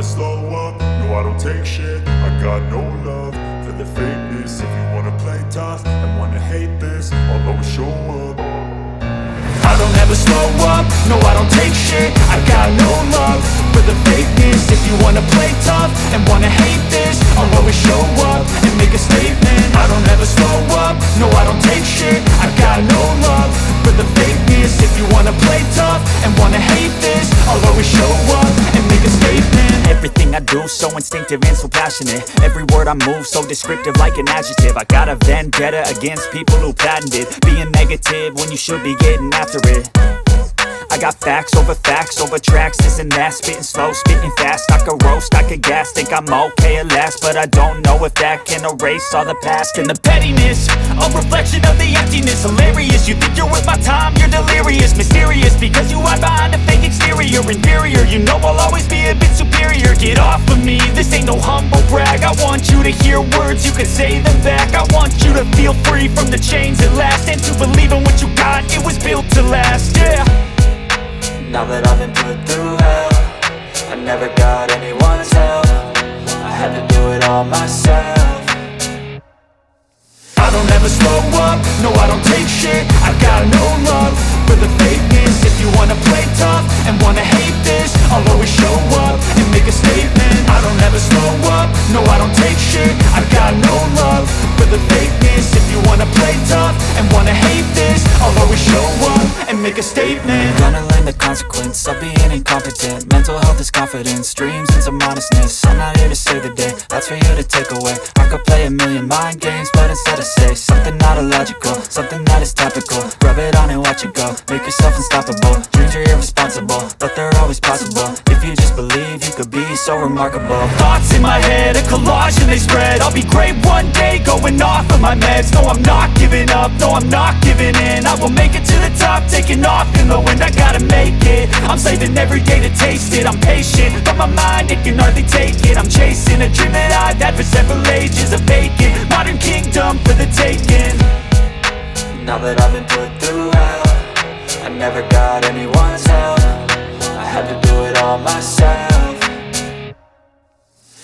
slow up, no I don't take shit. I got no love for the fakeness. If you wanna play tough and wanna hate this, I'll always show up. I don't ever slow up, no I don't take shit. I got no love for the fakeness. If you wanna play tough and wanna hate this, I'll always show up and make a statement. I don't ever slow up, no I don't take shit. I got no love for the fakeness. If you wanna play tough and wanna hate this, I'll always show up and make a statement. Everything I do so instinctive and so passionate. Every word I move so descriptive like an adjective. I got a vendetta against people who patented being negative when you should be getting after it. I got facts over tracks, this and that. Spitting slow, spitting fast, I could roast, I could gas. Think I'm okay at last, but I don't know if that can erase all the past. And the pettiness, a reflection of the emptiness. Hilarious, you think you're worth my time, you're delirious. Mysterious, because you hide behind a fake exterior. Inferior, you know I'll always be a bit superior. Get off of me, this ain't no humble brag. I want you to hear words, you can say them back. I want you to feel free from the chains at last, and to believe in what you got, it was built to last, yeah. Now that I've been put through hell, I never got anyone's help. I had to do it all myself. I don't ever slow up, no I don't take shit. I got no love for the fakeness. If you wanna play tough and wanna hate this, I'll always show up and make a statement. I don't ever slow up, no I don't take shit. I got no love for the fakeness. If you wanna play tough and wanna hate this, I'll always show up and make a statement. Gonna learn the consequence of being incompetent. Mental health is confidence, dreams and some honestness. I'm not here to save the day, that's for you to take away. I could play a million mind games, but instead I say something not illogical, something that is topical. Rub it on and watch it go, make yourself unstoppable. Dreams are irresponsible, but they're always possible. If you just believe, you could be so remarkable. Thoughts in my head, a collage and they spread. I'll be great one day, going off of my meds. No, I'm not giving up, no, I'm not giving in. I will make it to the top, taking off in the wind. I gotta make it, I'm saving every day to taste it. I'm patient, but my mind, it can hardly take it. I'm chasing a dream that I've had for several ages. A vacant, modern kingdom for the taking. Now that I've been put through hell, I never got anyone's help. I had to do it all myself.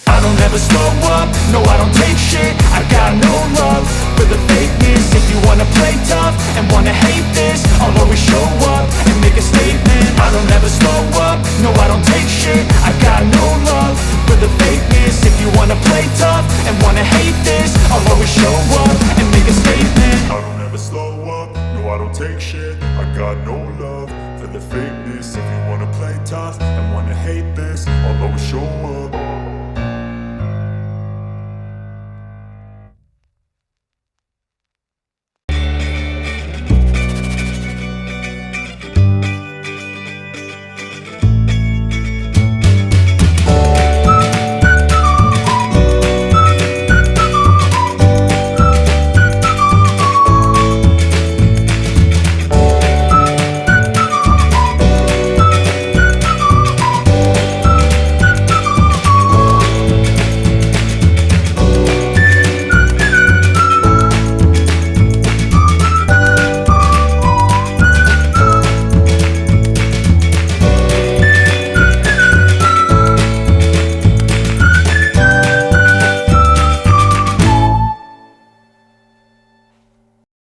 I don't ever slow up, no I don't take shit. I got no love for the fakeness. If you wanna play tough and wanna hate this, I'll always show up and make a statement. I don't ever slow up, no I don't take shit. I got no love for the fakeness. If you wanna play tough and wanna hate